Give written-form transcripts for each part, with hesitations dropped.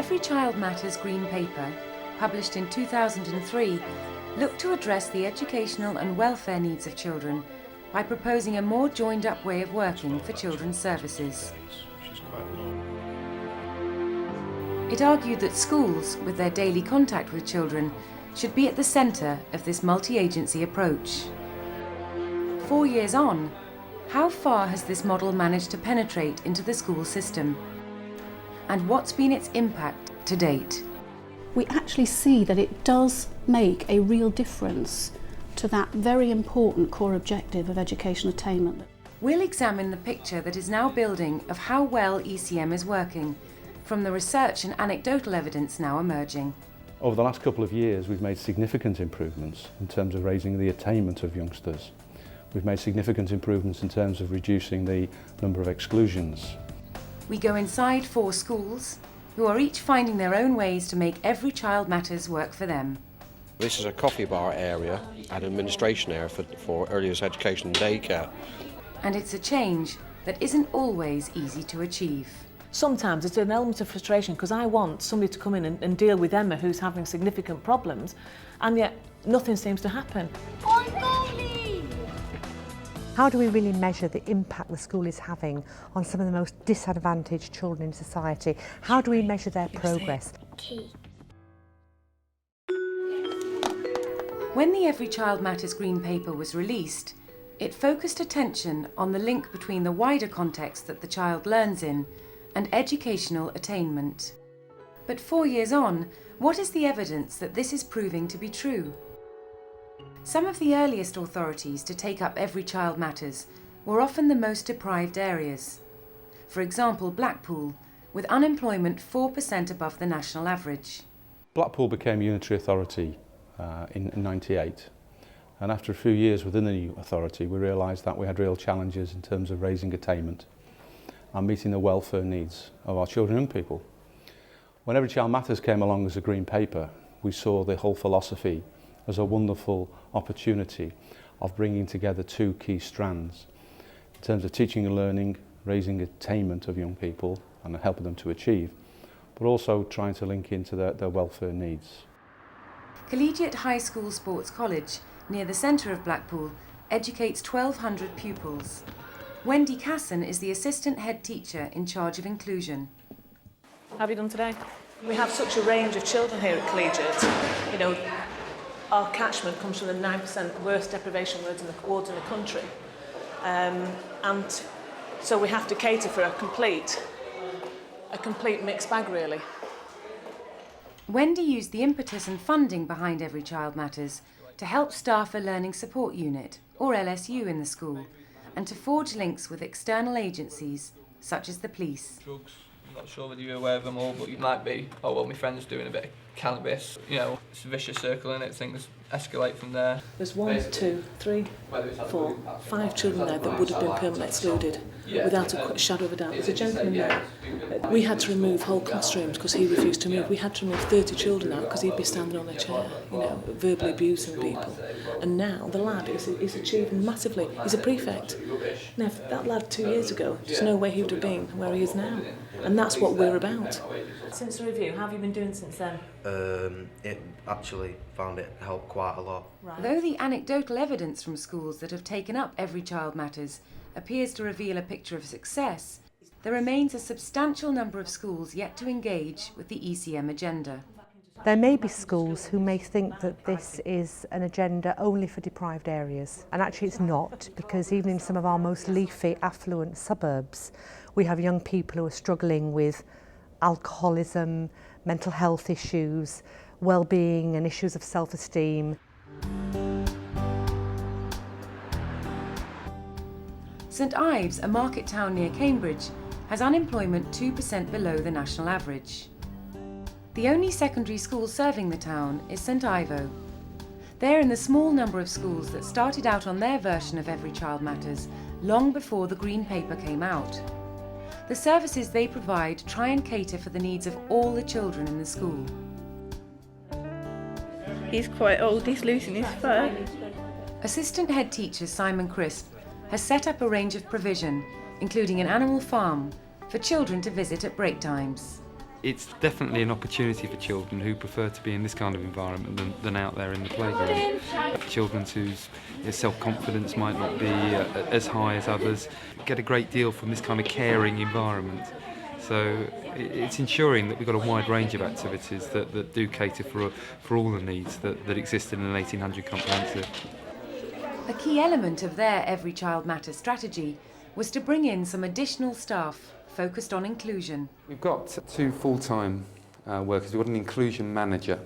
Every Child Matters Green Paper, published in 2003, looked to address the educational and welfare needs of children by proposing a more joined-up way of working for children's services. It argued that schools, with their daily contact with children, should be at the centre of this multi-agency approach. 4 years on, how far has this model managed to penetrate into the school system? And what's been its impact to date? We actually see that it does make a real difference to that very important core objective of education attainment. We'll examine the picture that is now building of how well ECM is working, from the research and anecdotal evidence now emerging. Over the last couple of years, we've made significant improvements in terms of raising the attainment of youngsters. We've made significant improvements in terms of reducing the number of exclusions. We go inside 4 schools, who are each finding their own ways to make Every Child Matters work for them. This is a coffee bar area and administration area for early years education and daycare. And it's a change that isn't always easy to achieve. Sometimes it's an element of frustration because I want somebody to come in and deal with Emma who's having significant problems, and yet nothing seems to happen. How do we really measure the impact the school is having on some of the most disadvantaged children in society? How do we measure their progress? When the Every Child Matters Green Paper was released, it focused attention on the link between the wider context that the child learns in and educational attainment. But 4 years on, what is the evidence that this is proving to be true? Some of the earliest authorities to take up Every Child Matters were often the most deprived areas. For example, Blackpool, with unemployment 4% above the national average. Blackpool became unitary authority in '98, and after a few years within the new authority, we realised that we had real challenges in terms of raising attainment and meeting the welfare needs of our children and young people. When Every Child Matters came along as a green paper, we saw the whole philosophy as a wonderful opportunity of bringing together 2 key strands in terms of teaching and learning, raising attainment of young people and helping them to achieve, but also trying to link into their welfare needs. Collegiate High School Sports College, near the centre of Blackpool, educates 1,200 pupils. Wendy Casson is the assistant head teacher in charge of inclusion. How have you done today? We have such a range of children here at Collegiate. You know, our catchment comes from the 9% worst deprivation wards in the country. And so we have to cater for a complete mixed bag, really. Wendy used the impetus and funding behind Every Child Matters to help staff a Learning Support Unit, or LSU, in the school, and to forge links with external agencies, such as the police. Drugs, I'm not sure whether you're aware of them all, but you might be. Oh, well, my friend's doing a bit of cannabis. You know, it's a vicious circle, and things escalate from there. There's 1, 2, 3, 4, 5 children there that would have been permanently excluded without a shadow of a doubt. There's a gentleman there. We had to remove whole classrooms because he refused to move. We had to remove 30 children out because he'd be standing on a chair, you know, verbally abusing people. And now the lad is achieving massively. He's a prefect. Now, if that lad 2 years ago, there's no way he would have been where he is now. And that's what we're about. Since the review, how have you been doing since then? It actually found it helped quite a lot. Right. Though the anecdotal evidence from schools that have taken up Every Child Matters appears to reveal a picture of success, there remains a substantial number of schools yet to engage with the ECM agenda. There may be schools who may think that this is an agenda only for deprived areas, and actually it's not, because even in some of our most leafy, affluent suburbs, we have young people who are struggling with alcoholism, mental health issues, well-being and issues of self-esteem. St Ives, a market town near Cambridge, has unemployment 2% below the national average. The only secondary school serving the town is St Ivo. They're in the small number of schools that started out on their version of Every Child Matters long before the Green Paper came out. The services they provide try and cater for the needs of all the children in the school. He's quite old, he's losing his fur. Assistant head teacher Simon Crisp has set up a range of provision, including an animal farm, for children to visit at break times. It's definitely an opportunity for children who prefer to be in this kind of environment than out there in the playground. Children whose self-confidence might not be as high as others get a great deal from this kind of caring environment. So it's ensuring that we've got a wide range of activities that do cater for all the needs that exist in an 1800 comprehensive. A key element of their Every Child Matters strategy was to bring in some additional staff focused on inclusion. We've got 2 full-time workers. We've got an inclusion manager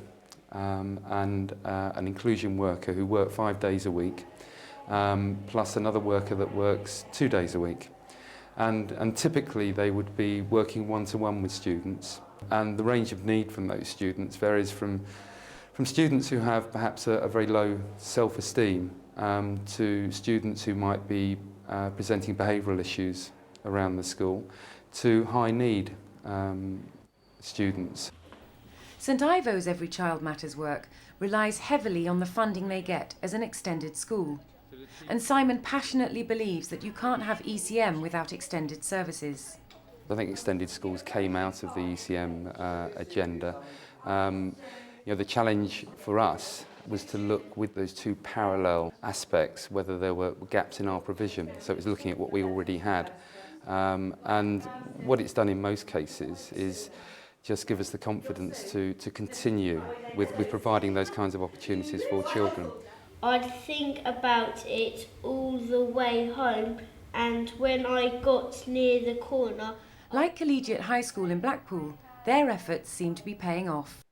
and an inclusion worker who work 5 days a week, plus another worker that works 2 days a week. And typically they would be working one-to-one with students, and the range of need from those students varies from students who have perhaps a very low self-esteem to students who might be presenting behavioural issues around the school, to high need students. St Ivo's Every Child Matters work relies heavily on the funding they get as an extended school. And Simon passionately believes that you can't have ECM without extended services. I think extended schools came out of the ECM agenda. The challenge for us was to look with those 2 parallel aspects, whether there were gaps in our provision. So it was looking at what we already had. And what it's done in most cases is just give us the confidence to continue with providing those kinds of opportunities for children. I'd think about it all the way home, and when I got near the corner... Like Collegiate High School in Blackpool, their efforts seem to be paying off.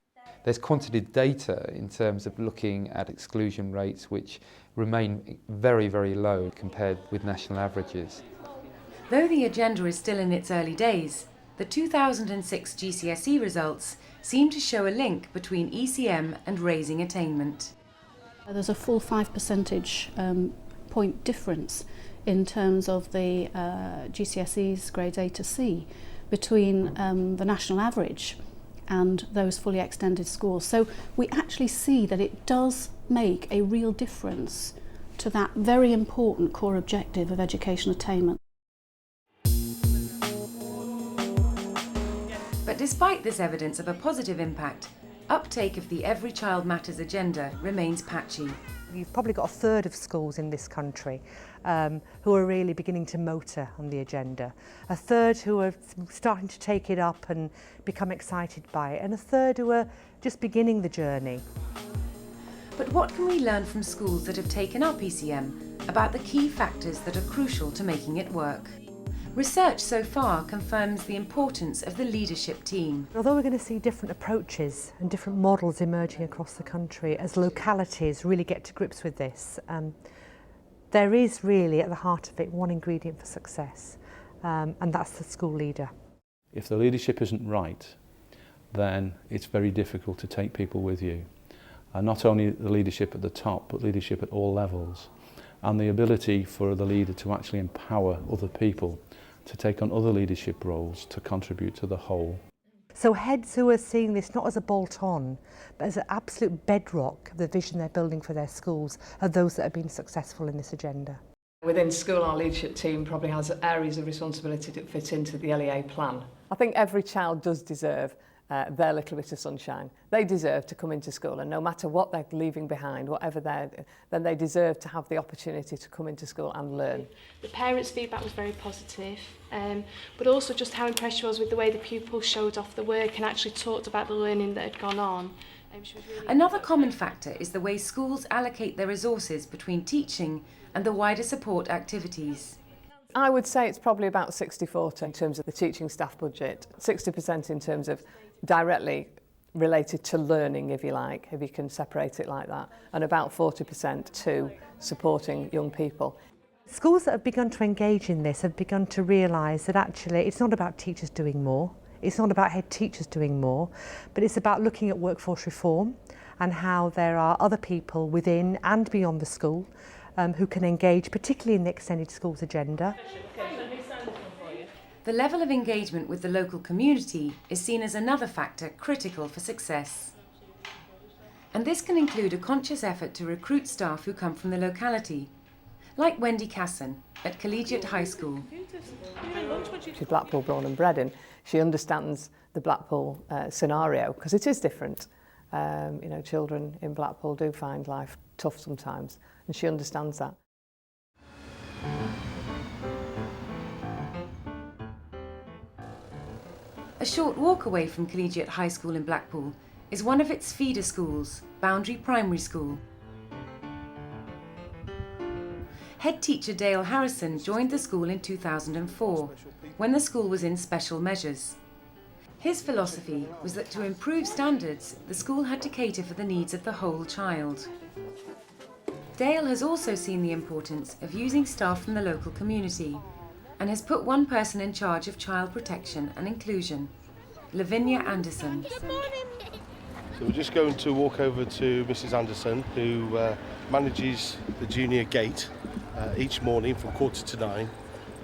There's quantitative data in terms of looking at exclusion rates which remain very, very low compared with national averages. Though the agenda is still in its early days, the 2006 GCSE results seem to show a link between ECM and raising attainment. There's a full 5 percentage point difference in terms of the GCSEs grades A to C between the national average and those fully extended schools. So we actually see that it does make a real difference to that very important core objective of education attainment. But despite this evidence of a positive impact, uptake of the Every Child Matters agenda remains patchy. You've probably got a third of schools in this country who are really beginning to motor on the agenda, a third who are starting to take it up and become excited by it, and a third who are just beginning the journey. But what can we learn from schools that have taken up ECM about the key factors that are crucial to making it work? Research so far confirms the importance of the leadership team. Although we're going to see different approaches and different models emerging across the country as localities really get to grips with this, there is really at the heart of it one ingredient for success, and that's the school leader. If the leadership isn't right, then it's very difficult to take people with you. And not only the leadership at the top, but leadership at all levels. And the ability for the leader to actually empower other people to take on other leadership roles to contribute to the whole. So heads who are seeing this not as a bolt-on, but as an absolute bedrock of the vision they're building for their schools are those that have been successful in this agenda. Within school, our leadership team probably has areas of responsibility that fit into the LEA plan. I think every child does deserve their little bit of sunshine. They deserve to come into school, and no matter what they're leaving behind, whatever then they deserve to have the opportunity to come into school and learn. The parents' feedback was very positive, but also just how impressed she was with the way the pupils showed off the work and actually talked about the learning that had gone on. Another common factor is the way schools allocate their resources between teaching and the wider support activities. I would say it's probably about 60-40 in terms of the teaching staff budget, 60% in terms of directly related to learning, if you like, if you can separate it like that, and about 40% to supporting young people. Schools that have begun to engage in this have begun to realise that actually it's not about teachers doing more, it's not about head teachers doing more, but it's about looking at workforce reform and how there are other people within and beyond the school who can engage, particularly in the extended schools agenda. The level of engagement with the local community is seen as another factor critical for success. And this can include a conscious effort to recruit staff who come from the locality, like Wendy Casson at Collegiate High School. She's Blackpool born and bred, and she understands the Blackpool scenario, because it is different. You know, children in Blackpool do find life tough sometimes, and she understands that. A short walk away from Collegiate High School in Blackpool is one of its feeder schools, Boundary Primary School. Head teacher Dale Harrison joined the school in 2004, when the school was in special measures. His philosophy was that to improve standards, the school had to cater for the needs of the whole child. Dale has also seen the importance of using staff from the local community and has put one person in charge of child protection and inclusion, Lavinia Anderson. So we're just going to walk over to Mrs. Anderson, who manages the junior gate each morning from 9:15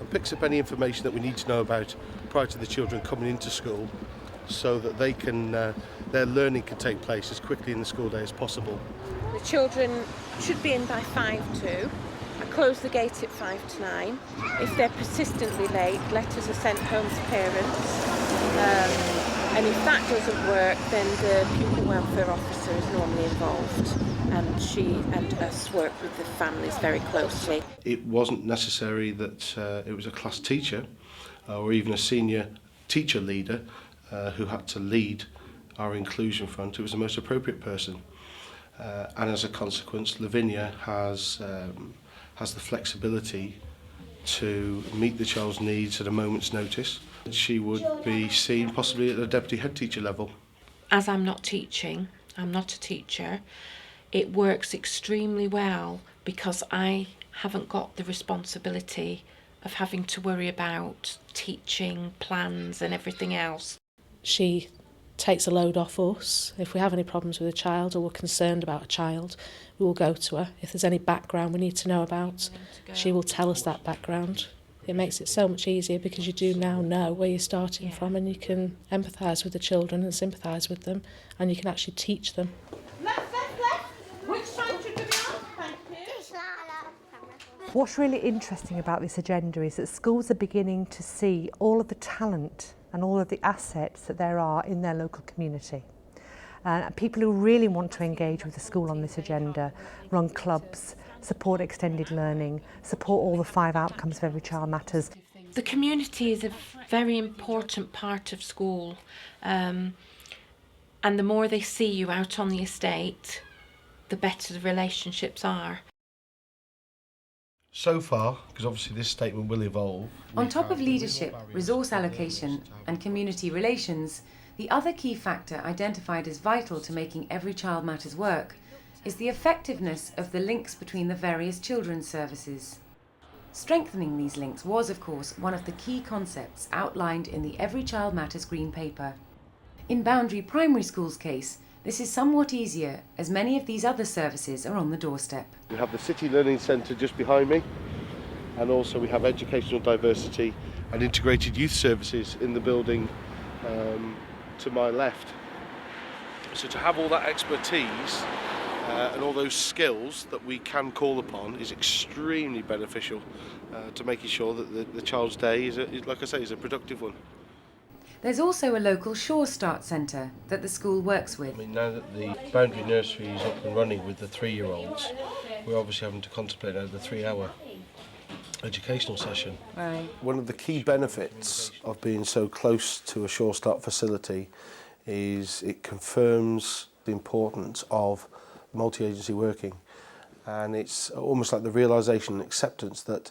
and picks up any information that we need to know about prior to the children coming into school, so that they can their learning can take place as quickly in the school day as possible. The children should be in by 5:02. I close the gate at 8:55. If they're persistently late, letters are sent home to parents. And if that doesn't work, then the pupil welfare officer is normally involved, and she and us work with the families very closely. It wasn't necessary that it was a class teacher or even a senior teacher leader who had to lead our inclusion front. It was the most appropriate person. And as a consequence, Lavinia has the flexibility to meet the child's needs at a moment's notice. She would be seen possibly at the deputy head teacher level. As I'm not teaching, I'm not a teacher, it works extremely well because I haven't got the responsibility of having to worry about teaching plans and everything else. She takes a load off us. If we have any problems with a child or we're concerned about a child, we will go to her. If there's any background we need to know about, she will tell us that background. It makes it so much easier because you do now know where you're starting from, and you can empathise with the children and sympathise with them, and you can actually teach them. Left. Which side should we be on? Thank you. What's really interesting about this agenda is that schools are beginning to see all of the talent and all of the assets that there are in their local community. People who really want to engage with the school on this agenda run clubs, support extended learning, support all the 5 outcomes of Every Child Matters. The community is a very important part of school, and the more they see you out on the estate, the better the relationships are. So far, because obviously this statement will evolve. On top of leadership, resource allocation and community relations, the other key factor identified as vital to making Every Child Matters work is the effectiveness of the links between the various children's services. Strengthening these links was, of course, one of the key concepts outlined in the Every Child Matters Green Paper. In Boundary Primary School's case, this is somewhat easier, as many of these other services are on the doorstep. We have the City Learning Centre just behind me, and also we have educational diversity and integrated youth services in the building to my left. So to have all that expertise and all those skills that we can call upon is extremely beneficial to making sure that the child's day is, like I say, is a productive one. There's also a local Shore Start Centre that the school works with. I mean, now that the Boundary Nursery is up and running with the 3-year-olds, we're obviously having to contemplate now the 3-hour educational session. Right. One of the key benefits of being so close to a Shore Start facility is it confirms the importance of multi-agency working, and it's almost like the realisation and acceptance that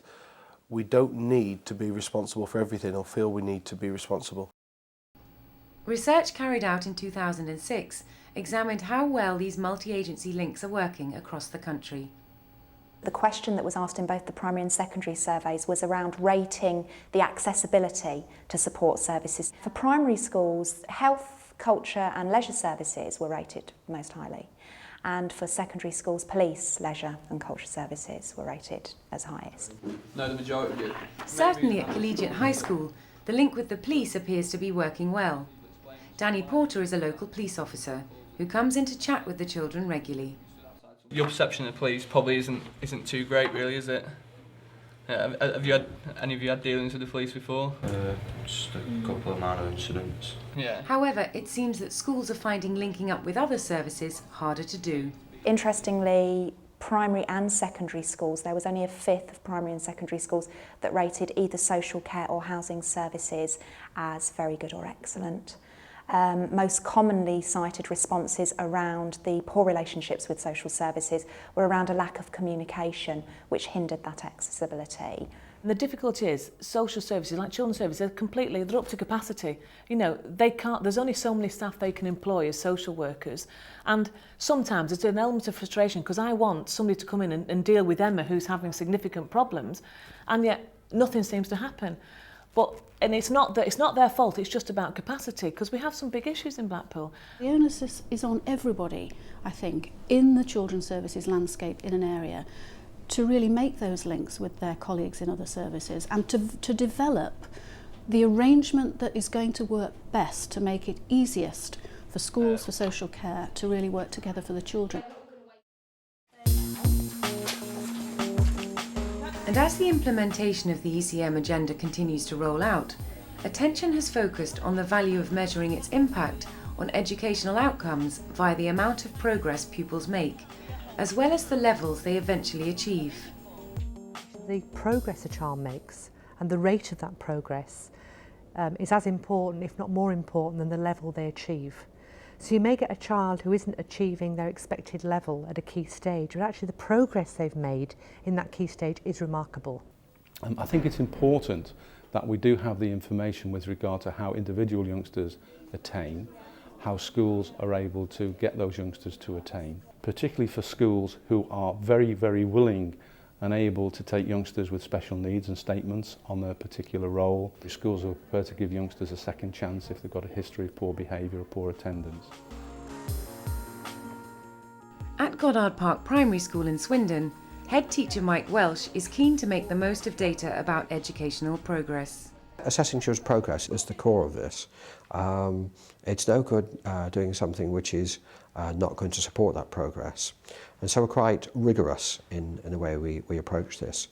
we don't need to be responsible for everything or feel we need to be responsible. Research carried out in 2006 examined how well these multi-agency links are working across the country. The question that was asked in both the primary and secondary surveys was around rating the accessibility to support services. For primary schools, health, culture and leisure services were rated most highly, and for secondary schools, police, leisure and culture services were rated as highest. No, the majority of you. Certainly at Collegiate High School, the link with the police appears to be working well. Danny Porter is a local police officer who comes in to chat with the children regularly. Your perception of the police probably isn't too great, really, is it? Have you had any of you had dealings with the police before? Just a couple of minor incidents. Yeah. However, it seems that schools are finding linking up with other services harder to do. Interestingly, primary and secondary schools, there was only a fifth of primary and secondary schools that rated either social care or housing services as very good or excellent. Most commonly cited responses around the poor relationships with social services were around a lack of communication, which hindered that accessibility. The difficulty is social services, like children's services, they're up to capacity. You know, there's only so many staff they can employ as social workers, and sometimes it's an element of frustration because I want somebody to come in and deal with Emma who's having significant problems, and yet nothing seems to happen. And it's not their fault, it's just about capacity, because we have some big issues in Blackpool. The onus is on everybody, I think, in the children's services landscape in an area to really make those links with their colleagues in other services and to develop the arrangement that is going to work best to make it easiest for schools, for social care, to really work together for the children. And as the implementation of the ECM agenda continues to roll out, attention has focused on the value of measuring its impact on educational outcomes via the amount of progress pupils make, as well as the levels they eventually achieve. The progress a child makes and the rate of that progress is as important, if not more important, than the level they achieve. So you may get a child who isn't achieving their expected level at a key stage, but actually the progress they've made in that key stage is remarkable. I think it's important that we do have the information with regard to how individual youngsters attain, how schools are able to get those youngsters to attain, particularly for schools who are very, very willing and able to take youngsters with special needs and statements on their particular role. Schools are prepared to give youngsters a second chance if they've got a history of poor behaviour or poor attendance. At Goddard Park Primary School in Swindon, head teacher Mike Welsh is keen to make the most of data about educational progress. Assessing children's progress is the core of this. It's no good doing something which is not going to support that progress. And so we're quite rigorous in the way we approach this.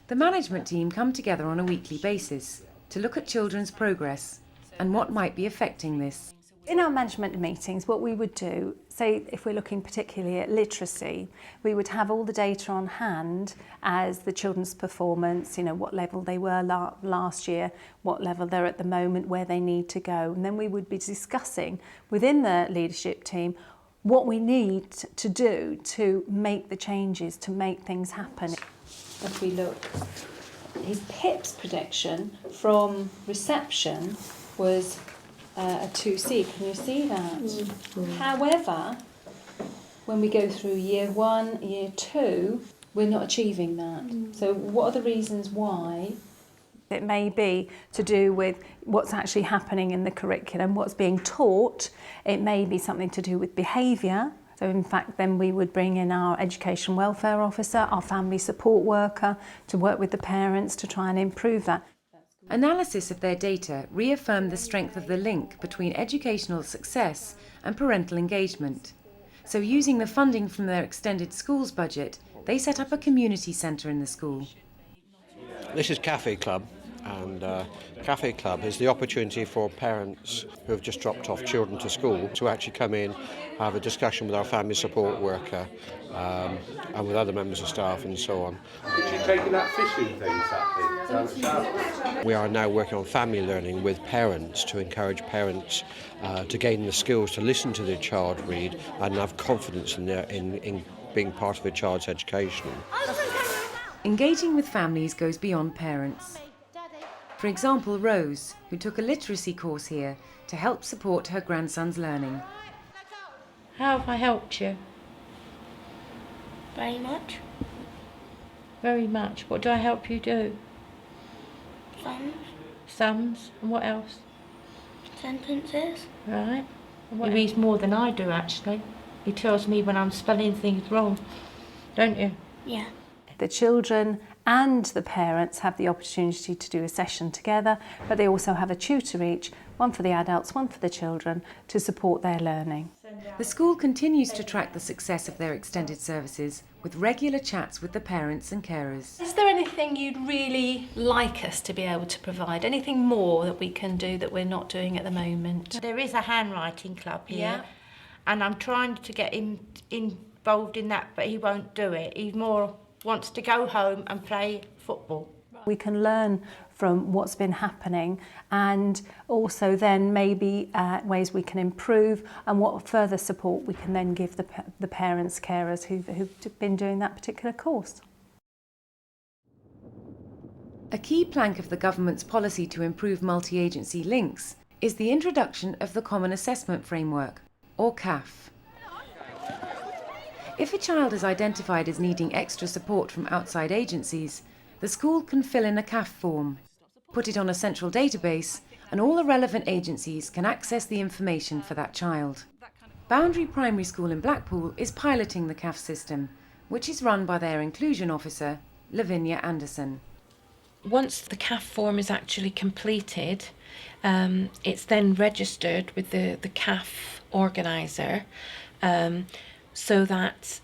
The management team come together on a weekly basis to look at children's progress and what might be affecting this. In our management meetings, what we would do, say if we're looking particularly at literacy, we would have all the data on hand as the children's performance, you know, what level they were last year, what level they're at the moment, where they need to go. And then we would be discussing within the leadership team what we need to do to make the changes, to make things happen. If we look, his PIPS prediction from reception was a 2C. Can you see that? Mm-hmm. However, when we go through year 1, year 2, we're not achieving that. Mm. So what are the reasons why? It may be to do with what's actually happening in the curriculum, what's being taught. It may be something to do with behaviour. So in fact, then we would bring in our education welfare officer, our family support worker, to work with the parents to try and improve that. Analysis of their data reaffirmed the strength of the link between educational success and parental engagement. So using the funding from their extended schools budget, they set up a community centre in the school. This is Cafe Club, and Cafe Club is the opportunity for parents who have just dropped off children to school to actually come in, have a discussion with our family support worker and with other members of staff and so on. Did you take that fishing thing, Saturday? We are now working on family learning with parents to encourage parents to gain the skills to listen to their child read and have confidence in being part of a child's education. Engaging with families goes beyond parents. For example, Rose, who took a literacy course here to help support her grandson's learning. How have I helped you? Very much. Very much. What do I help you do? Sums. Sums. And what else? Sentences. Right. He reads more than I do, actually. He tells me when I'm spelling things wrong. Don't you? Yeah. The children and the parents have the opportunity to do a session together, but they also have a tutor each, one for the adults, one for the children, to support their learning. The school continues to track the success of their extended services with regular chats with the parents and carers. Is there anything you'd really like us to be able to provide? Anything more that we can do that we're not doing at the moment? There is a handwriting club here, Yeah. and I'm trying to get him involved in that, but he won't do it. He more wants to go home and play football. We can learn from what's been happening and also then maybe ways we can improve and what further support we can then give the parents, carers who've been doing that particular course. A key plank of the government's policy to improve multi-agency links is the introduction of the Common Assessment Framework, or CAF. If a child is identified as needing extra support from outside agencies, the school can fill in a CAF form, put it on a central database, and all the relevant agencies can access the information for that child. Boundary Primary School in Blackpool is piloting the CAF system, which is run by their inclusion officer, Lavinia Anderson. Once the CAF form is actually completed, it's then registered with the CAF organiser, so that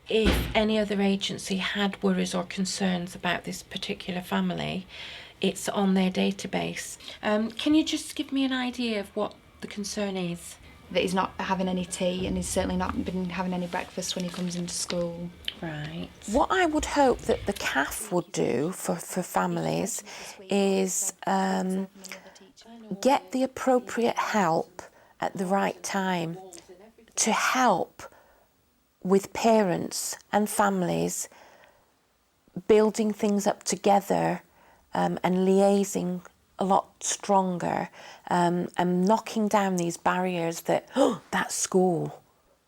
if any other agency had worries or concerns about this particular family, it's on their database. Can you just give me an idea of what the concern is? That he's not having any tea and he's certainly not been having any breakfast when he comes into school. Right. What I would hope that the CAF would do for families is get the appropriate help at the right time to help with parents and families building things up together and liaising a lot stronger and knocking down these barriers that, oh, that's school.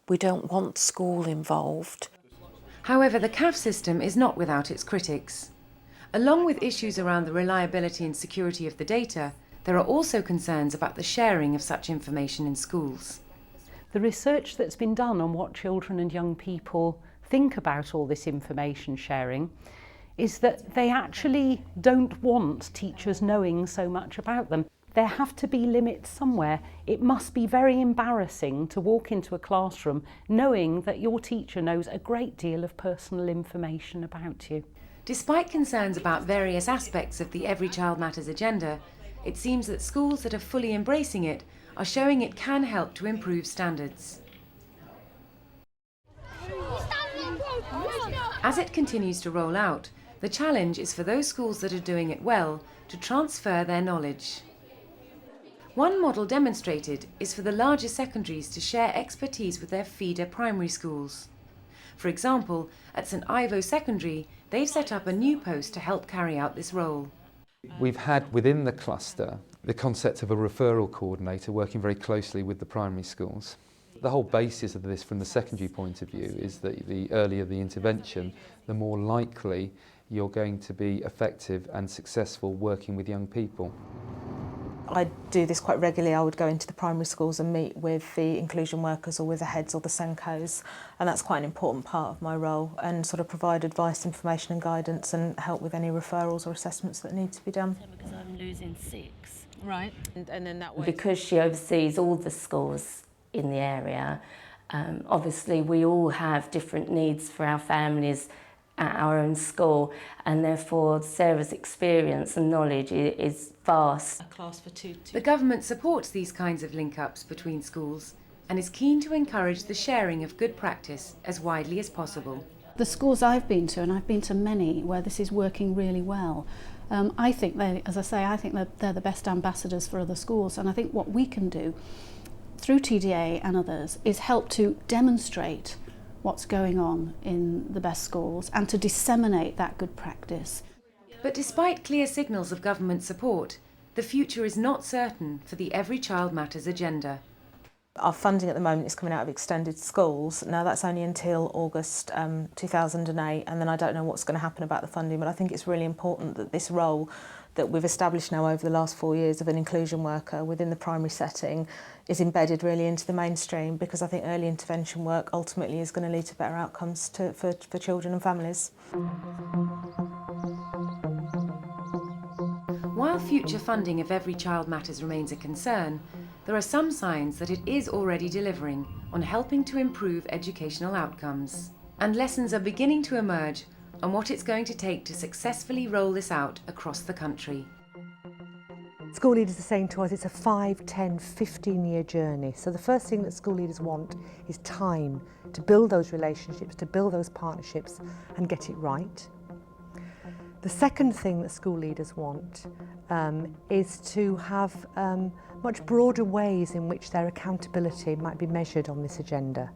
We don't want school involved. However, the CAF system is not without its critics. Along with issues around the reliability and security of the data, there are also concerns about the sharing of such information in schools. The research that's been done on what children and young people think about all this information sharing is that they actually don't want teachers knowing so much about them. There have to be limits somewhere. It must be very embarrassing to walk into a classroom knowing that your teacher knows a great deal of personal information about you. Despite concerns about various aspects of the Every Child Matters agenda, it seems that schools that are fully embracing it are showing it can help to improve standards. As it continues to roll out, the challenge is for those schools that are doing it well to transfer their knowledge. One model demonstrated is for the larger secondaries to share expertise with their feeder primary schools. For example, at St Ivo Secondary, they've set up a new post to help carry out this role. We've had within the cluster the concept of a referral coordinator working very closely with the primary schools. The whole basis of this from the secondary point of view is that the earlier the intervention, the more likely you're going to be effective and successful working with young people. I do this quite regularly. I would go into the primary schools and meet with the inclusion workers or with the heads or the Senkos, and that's quite an important part of my role, and sort of provide advice, information and guidance and help with any referrals or assessments that need to be done. Because I'm losing 6. Right. And then that way. Because she oversees all the schools in the area, obviously we all have different needs for our families at our own school, and therefore Sarah's experience and knowledge is vast. A class for two. The government supports these kinds of link-ups between schools and is keen to encourage the sharing of good practice as widely as possible. The schools I've been to, and I've been to many where this is working really well, I think they, as I say, I think that they're the best ambassadors for other schools, and I think what we can do through TDA and others is help to demonstrate what's going on in the best schools and to disseminate that good practice. But despite clear signals of government support, the future is not certain for the Every Child Matters agenda. Our funding at the moment is coming out of extended schools. Now that's only until August 2008, and then I don't know what's going to happen about the funding, but I think it's really important that this role that we've established now over the last 4 years of an inclusion worker within the primary setting is embedded really into the mainstream, because I think early intervention work ultimately is going to lead to better outcomes for children and families. While future funding of Every Child Matters remains a concern, there are some signs that it is already delivering on helping to improve educational outcomes. And lessons are beginning to emerge on what it's going to take to successfully roll this out across the country. School leaders are saying to us it's a 5, 10, 15-year journey. So the first thing that school leaders want is time to build those relationships, to build those partnerships and get it right. The second thing that school leaders want is to have much broader ways in which their accountability might be measured on this agenda.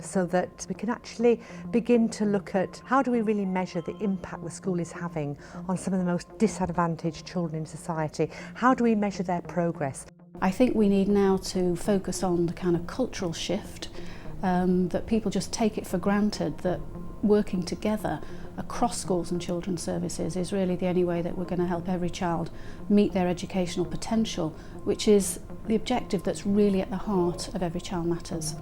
So that we can actually begin to look at how do we really measure the impact the school is having on some of the most disadvantaged children in society? How do we measure their progress? I think we need now to focus on the kind of cultural shift, that people just take it for granted that working together across schools and children's services is really the only way that we're going to help every child meet their educational potential, which is the objective that's really at the heart of Every Child Matters.